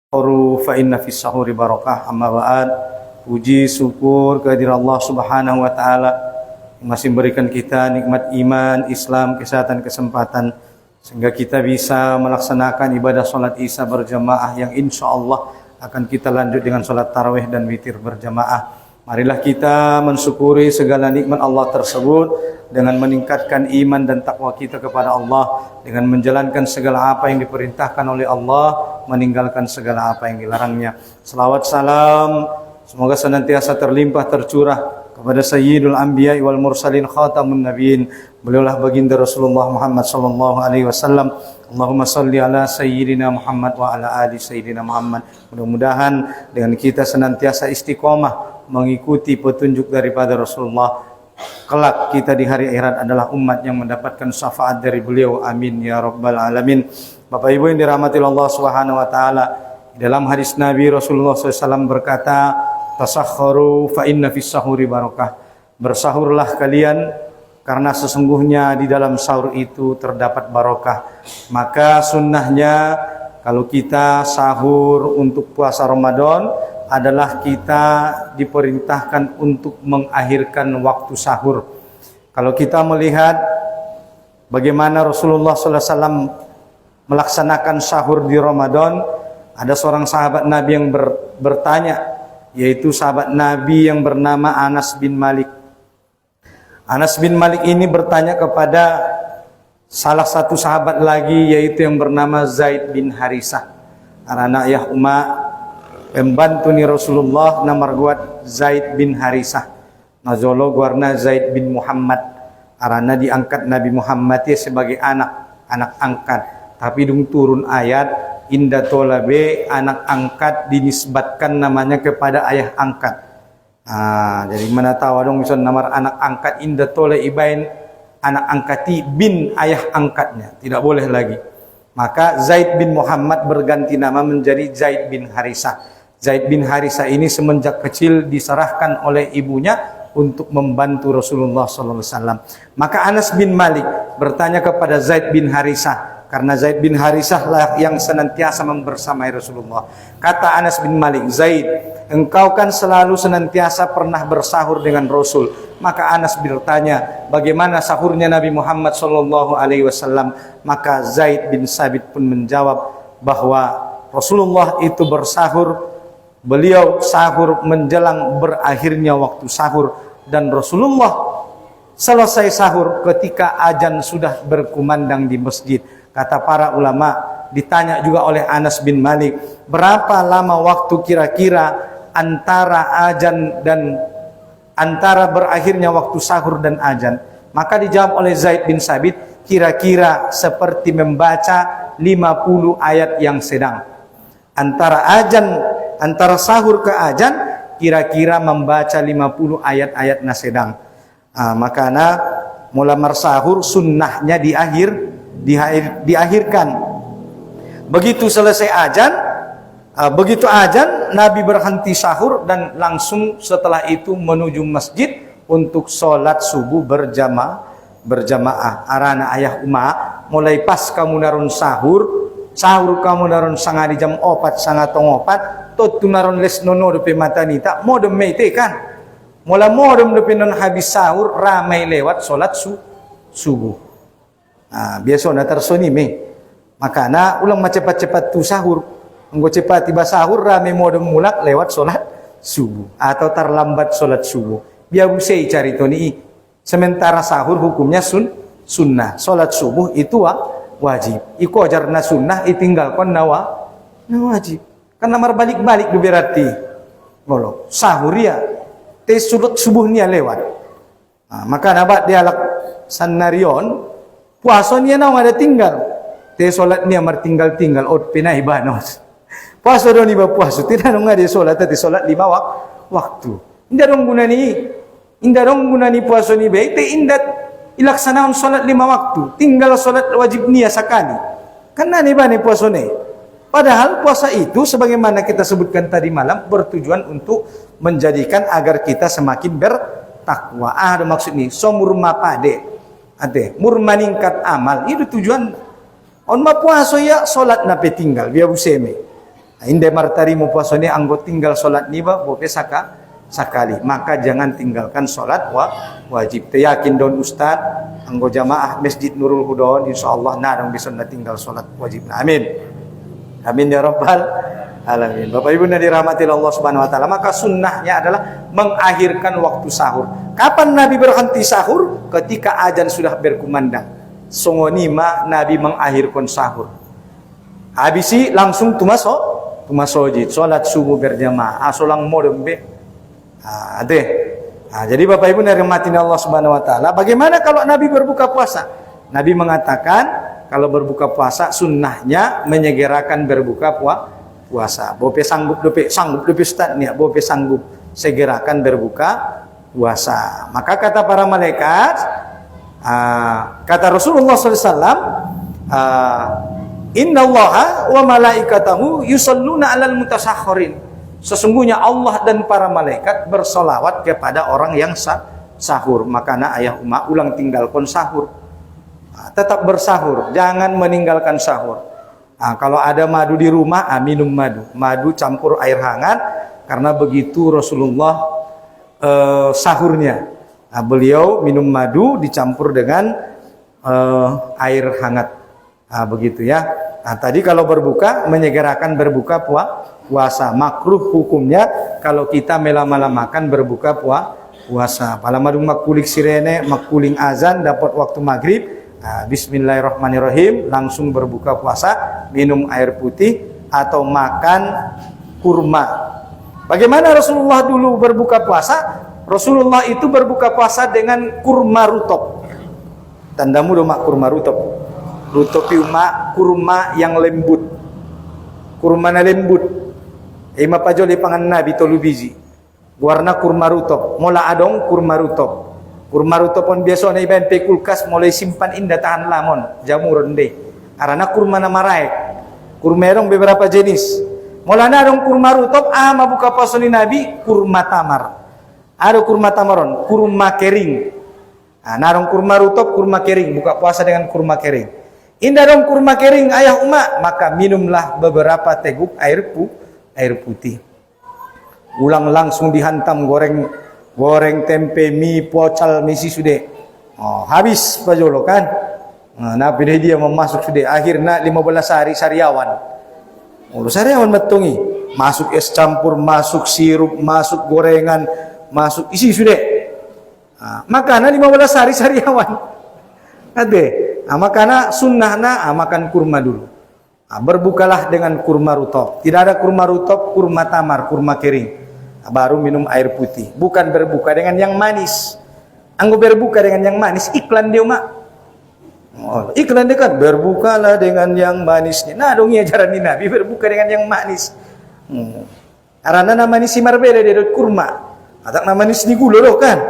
Fa inna fis sahuri barakah. Amma ba'd. Puji syukur kehadirat Allah Subhanahu wa taala yang masih memberikan kita nikmat iman, Islam, kesehatan, kesempatan sehingga kita bisa melaksanakan ibadah salat Isya berjamaah yang insyaallah akan kita lanjut dengan salat tarawih dan witir berjamaah. Marilah kita mensyukuri segala nikmat Allah tersebut dengan meningkatkan iman dan takwa kita kepada Allah, dengan menjalankan segala apa yang diperintahkan oleh Allah, meninggalkan segala apa yang dilarangnya. Salawat salam semoga senantiasa terlimpah tercurah kepada Sayyidul Anbiya wal Mursalin Khatamun Nabiyyin. Beliaulah baginda Rasulullah Muhammad sallallahu alaihi wasallam. Allahumma salli ala Sayyidina Muhammad wa ala ali Sayyidina Muhammad. Mudah-mudahan dengan kita senantiasa istiqomah mengikuti petunjuk daripada Rasulullah, kelak kita di hari akhirat adalah umat yang mendapatkan syafaat dari beliau. Amin ya rabbal alamin. Bapak Ibu yang dirahmati Allah Subhanahu wa taala, dalam hadis Nabi Rasulullah SAW berkata, tasahharu fa inna fis sahuri barakah. Bersahurlah kalian karena sesungguhnya di dalam sahur itu terdapat barokah. Maka sunnahnya kalau kita sahur untuk puasa Ramadan adalah kita diperintahkan untuk mengakhirkan waktu sahur. Kalau kita melihat bagaimana Rasulullah SAW melaksanakan sahur di Ramadan, ada seorang sahabat Nabi yang bertanya, yaitu sahabat Nabi yang bernama Anas bin Malik. Anas bin Malik ini bertanya kepada salah satu sahabat lagi, yaitu yang bernama Zaid bin Harisah. Arana ya pembantu ni Rasulullah nama guat Zaid bin Harisah. Nazolo guarna Zaid bin Muhammad. Arana diangkat Nabi Muhammad sebagai anak angkat. Tapi dung turun ayat inda tolabe, anak angkat dinisbatkan namanya kepada ayah angkat. Jadi mana tahu dong misal nama anak angkat inda tole ibain anak angkati bin ayah angkatnya. Tidak boleh lagi. Maka Zaid bin Muhammad berganti nama menjadi Zaid bin Harisah. Zaid bin Harisah ini semenjak kecil diserahkan oleh ibunya untuk membantu Rasulullah SAW. Maka Anas bin Malik bertanya kepada Zaid bin Harisah, karena Zaid bin Harisah lah yang senantiasa membersamai Rasulullah. Kata Anas bin Malik, Zaid, engkau kan selalu senantiasa pernah bersahur dengan Rasul. Maka Anas bertanya, bagaimana sahurnya Nabi Muhammad SAW? Maka Zaid bin Sabit pun menjawab bahwa Rasulullah itu bersahur, beliau sahur menjelang berakhirnya waktu sahur, dan Rasulullah selesai sahur ketika azan sudah berkumandang di masjid. Kata para ulama, ditanya juga oleh Anas bin Malik, berapa lama waktu kira-kira antara azan dan antara berakhirnya waktu sahur dan azan? Maka dijawab oleh Zaid bin Sabit, kira-kira seperti membaca 50 ayat yang sedang. Antara sahur ke azan kira-kira membaca 50 ayat-ayat sedang. Makanya mulamar sahur sunnahnya diakhirkan. Begitu selesai azan, Nabi berhenti sahur dan langsung setelah itu menuju masjid untuk sholat subuh berjamaah. Arana ayah umma, mulai pas kamu narun sahur kamu naron sangari jam 4 sangatong 4 tot tunaron les nono depe mata nita modem mete kan mula modem depe non habis sahur ramai lewat solat subuh. Biasa na tersoni me makana ulang cepat-cepat tu sahur enggo cepat tiba sahur ramai modem mulak lewat solat subuh atau terlambat solat subuh. Biar usai cari toni sementara sahur hukumnya sunnah, solat subuh itu wajib. Iko ajarna sunnah itinggalkan wajib. Kan namar balik-balik berarti. Ngolo sahur ya te subuhnya lewat. Maka nabat dialak sanarion puasa nia na ada tinggal. Te salat nia mar tinggal od pinai banos. Puasa doni ba puasa tidak dong ada salat tadi salat 5 waktu. Indah dong gunani puasa ni baik te indat ilaksanaon salat 5 waktu, tinggal salat wajib nia sekali. Karena nih bani puasa nih. Padahal puasa itu sebagaimana kita sebutkan tadi malam bertujuan untuk menjadikan agar kita semakin bertakwa. Ada maksud nih, somur mapade. Ade, mur meningkat amal. Itu tujuan. On ma puasa ya salat nape tinggal biar buseme. Inde martari mu puasa ni anggo tinggal solat niba bope sakali, maka jangan tinggalkan solat wajib. Yakin don ustad anggo jamaah Masjid Nurul Huda insyaallah narang bisa tinggal solat wajib. Amin. Amin ya rabbal alamin. Bapak Ibu yang dirahmati Allah Subhanahu wa taala, maka sunnahnya adalah mengakhirkan waktu sahur. Kapan Nabi berhenti sahur? Ketika azan sudah berkumandang. Songonima Nabi mengakhirkan sahur. Habisi langsung tumasojid, salat subuh berjamaah, solang modem be. Jadi Bapak Ibu yang dirahmati Allah Subhanahu wa taala, bagaimana kalau Nabi berbuka puasa? Nabi mengatakan kalau berbuka puasa sunnahnya menyegerakan berbuka puasa. Bope sanggup dope ustadnya, bope sanggup segerakan berbuka puasa. Maka kata para malaikat, kata Rasulullah SAW, Innallaha wa malaikatahu yusalluna 'alal mutasahhirin. Sesungguhnya Allah dan para malaikat bersolawat kepada orang yang sahur. Makanya ayah umat ulang tinggalkan sahur. Tetap bersahur, jangan meninggalkan sahur. Kalau ada madu di rumah, minum madu. Madu campur air hangat, karena begitu Rasulullah sahurnya. Beliau minum madu dicampur dengan air hangat. Begitu ya. Tadi kalau berbuka menyegerakan berbuka puasa. Makruh hukumnya kalau kita melama-lamakan berbuka puasa. Palamadung makulik sirene, makuling azan dapat waktu maghrib. Bismillahirrahmanirrahim, langsung berbuka puasa, minum air putih atau makan kurma. Bagaimana Rasulullah dulu berbuka puasa? Rasulullah itu berbuka puasa dengan kurma rutop. Tandamu domak kurma rutop. Rutopi umak kurma yang lembut. Kurma na lembut. Ima pajoli pangan Nabi tolu biji. Warna kurma rutop. Mola adong kurma rutop. Kurma rutop pun biasa na iban pe kulkas mulai simpan indah tahan lamon. Jamur ndeh. Arana kurma na maraek. Kurma erong beberapa jenis. Mola na adong kurma rutop buka puasa ni Nabi kurma tamar. Ada kurma tamaron, kurma kering. Narong kurma rutop, kurma kering. Buka puasa dengan kurma kering. Indah dong kurma kering ayah umat, maka minumlah beberapa teguk air putih. Ulang langsung dihantam goreng tempe, mie, pocal, misi sudah. Habis pajolo kan. Nah, pilih dia memasuk sudah. Akhirnya 15 hari sariawan. Sariawan betungi. Masuk es campur, masuk sirup, masuk gorengan, masuk isi sudah. Makanya 15 hari sariawan. Makanya sunnahna makan kurma dulu. Berbukalah dengan kurma rutop. Tidak ada kurma rutop, kurma tamar, kurma kering. Baru minum air putih. Bukan berbuka dengan yang manis. Anggo berbuka dengan yang manis, iklan dia mak. Iklan dia kan, berbukalah dengan yang manisnya. Nah dong ya ajaran Nabi, berbuka dengan yang manis. Karena namanya si marbeda dia kurma. Atau namanya si gula loh kan.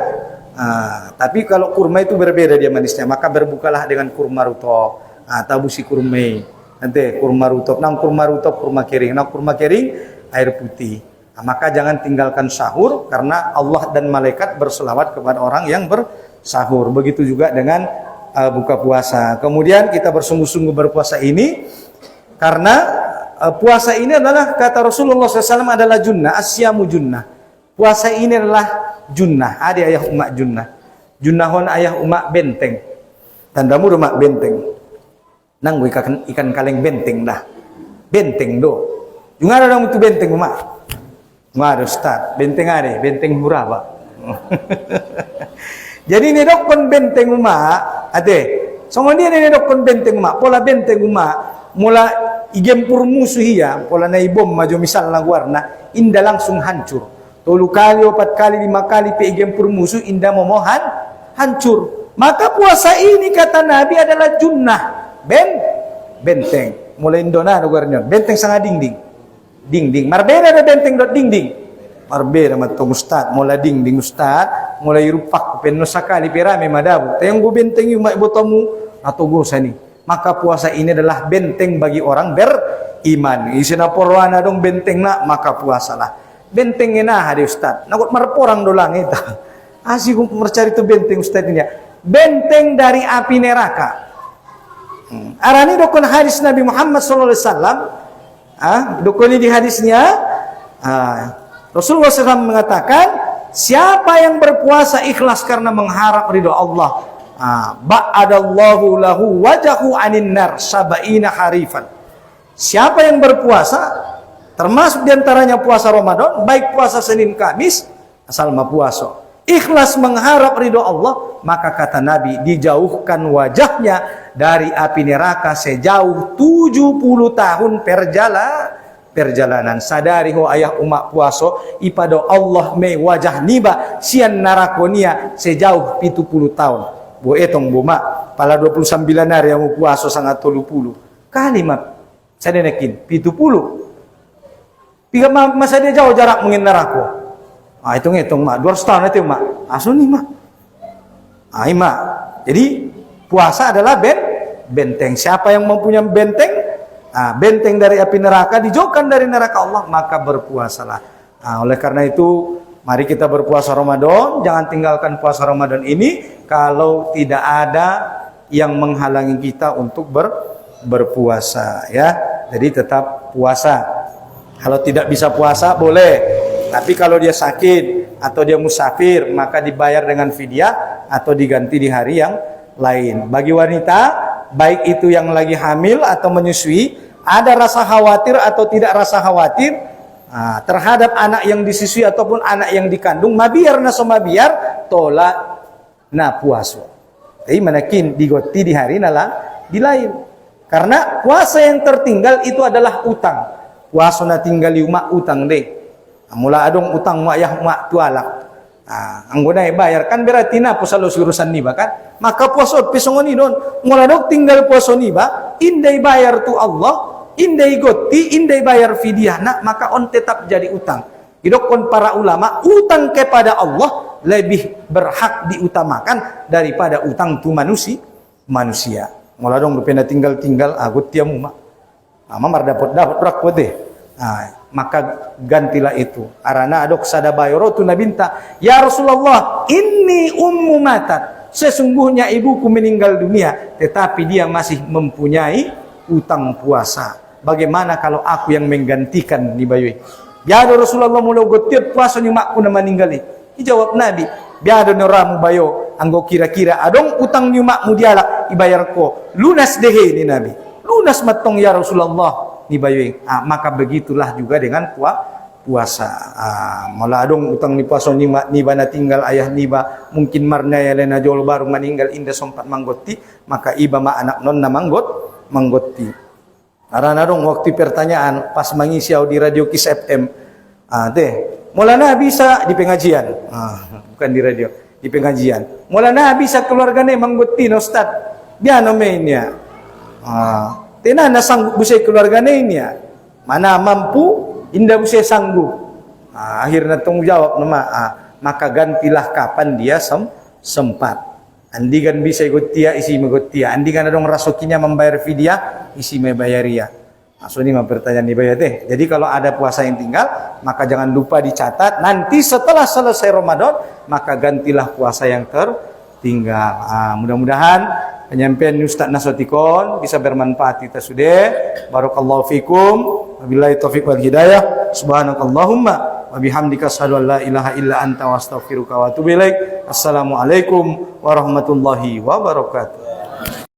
Tapi kalau kurma itu berbeda dia manisnya, maka berbukalah dengan kurma rutop. Tabusi kurma. Nanti kurma rutop, kurma rutop, kurma kering. Kurma kering air putih. Maka jangan tinggalkan sahur karena Allah dan malaikat berselawat kepada orang yang bersahur. Begitu juga dengan buka puasa. Kemudian kita bersungguh-sungguh berpuasa ini karena puasa ini adalah kata Rasulullah SAW adalah junnah, asyamu junnah. Puasa ini adalah junnah. Ada ayah umat junnah. Junnahon ayah umat benteng. Tandamu umat benteng. Nang ikan kaleng benteng dah. Benteng do. Juga ada itu benteng umat. Nggak ada Ustaz. Benteng ada. Benteng murah pak. Jadi ini dokon benteng umat. Ade. Sama dia ini dokon benteng umat. Pola benteng umat. Mula igempur musuh ya. Pola na ibom maju misal na warna. Indah langsung hancur. 3 kali, 4 kali, 5 kali peigempur musuh indah memohan hancur. Maka puasa ini kata Nabi adalah junnah. Benteng. Mulai Indona lugarnya. Benteng sangat dinding. Marbeda ada benteng dot dinding. Marbeda matong ustad. Mulai dinding ustad. Mulai rupak. Penusa kali pirame madabu. Tayang go benteng yung maibotamu. Atau go sani. Maka puasa ini adalah benteng bagi orang beriman. Isinaporwana dong benteng na. Maka puasalah. Bentengnya nah hari Ustaz. Nakut marporang dolang itu. Asik mencari itu benteng Ustaz ini. Benteng dari api neraka. Arani dokon hadis Nabi Muhammad SAW. Dukuni di hadisnya. Rasulullah SAW mengatakan, siapa yang berpuasa ikhlas karena mengharap ridho Allah, ba'adallahu lahu wajahu anin nar sab'ina harifan. Siapa yang berpuasa, termasuk diantaranya puasa Ramadan, baik puasa Senin Kamis, asal ma puasa, ikhlas mengharap ridho Allah, maka kata Nabi, dijauhkan wajahnya dari api neraka sejauh 70 tahun perjalanan. Sadari ho ayah umat puaso ipada Allah me wajah niba sian narakonia sejauh 70 tahun. Bo etong bo mak pala 29 hari yang puaso sangat 30 kalimat saya nekin 70 piga masa dia jauh jarak mungkin nerako. Hitung mak 200 tahun itu mak asun nih mak. Mak jadi puasa adalah benteng. Siapa yang mempunyai benteng, benteng dari api neraka, dijauhkan dari neraka Allah, maka berpuasalah. Oleh karena itu, mari kita berpuasa Ramadan. Jangan tinggalkan puasa Ramadan ini kalau tidak ada yang menghalangi kita untuk berpuasa, ya. Jadi tetap puasa. Kalau tidak bisa puasa boleh, tapi kalau dia sakit atau dia musafir, maka dibayar dengan fidyah atau diganti di hari yang lain. Bagi wanita, baik itu yang lagi hamil atau menyusui, ada rasa khawatir atau tidak rasa khawatir terhadap anak yang disusui ataupun anak yang dikandung, mabiar na somabiar tolak na puasa. Jadi manakin digoti di hari nalang di lain. Karena puasa yang tertinggal itu adalah utang. Puasa na tinggal umak utang deh. Mula adong utang mak yah mak tualak. Anggona bayar kan berarti na puasa lo urusan niba kan. Maka puasa pesongoni don. Mula dok tinggal puasa niba, indai bayar tu Allah, indai goti, indai bayar fidyah nak, maka on tetap jadi utang. Idokon para ulama, utang kepada Allah lebih berhak diutamakan daripada utang tu manusia. Mula dong bepena tinggal agut tiamu mak. Mamar dapat berak deh. Maka gantilah itu. Arana adok sada bayro tu nabinta, ya Rasulullah, inni ummu matat. Sesungguhnya ibuku meninggal dunia, tetapi dia masih mempunyai utang puasa. Bagaimana kalau aku yang menggantikan ni bayu? Biado Rasulullah mula gotiat puasa ni makku na meninggali. Dijawab Nabi, biado ni ramu bayo, anggo kira-kira adong utang ni makmu dialak ibayar ko. Lunas dehe ni Nabi. Lunas matong ya Rasulullah ni bayu. Maka begitulah juga dengan puasa. Malah adong utang ni puasa ni bana tinggal ayah niba mungkin marna ya lena jol baru meninggal inda sempat manggotti, maka iba ma anak non na manggotti. Karena dong waktu pertanyaan pas mengisi di radio Kiss FM, mulana bisa di pengajian, bukan di radio, di pengajian. Mulana bisa keluarganya manggotti, Ustaz, biano mainnya. Tena na sanggup busai keluarganya ini ya, mana mampu, indah busai sanggup. Akhirnya tanggung jawab nama, maka gantilah kapan dia sempat. Andigan bisa ikut dia, isi ikut dia. Andigan adong rasukinya membayar fidyah, isi membayaria. So ini pertanyaan dibayar deh. Jadi kalau ada puasa yang tinggal, maka jangan lupa dicatat. Nanti setelah selesai Ramadan, maka gantilah puasa yang tertinggal. Mudah-mudahan penyampaian Ustaz Nasutikon bisa bermanfaat kita sudah. Barakallahu fikum. Wabillahi taufiq wal hidayah. Subhanakallahumma wa bihamdika asyhadu an la ilaha illa anta wa astaghfiruka wa atubu ilaik. Assalamualaikum warahmatullahi wabarakatuh.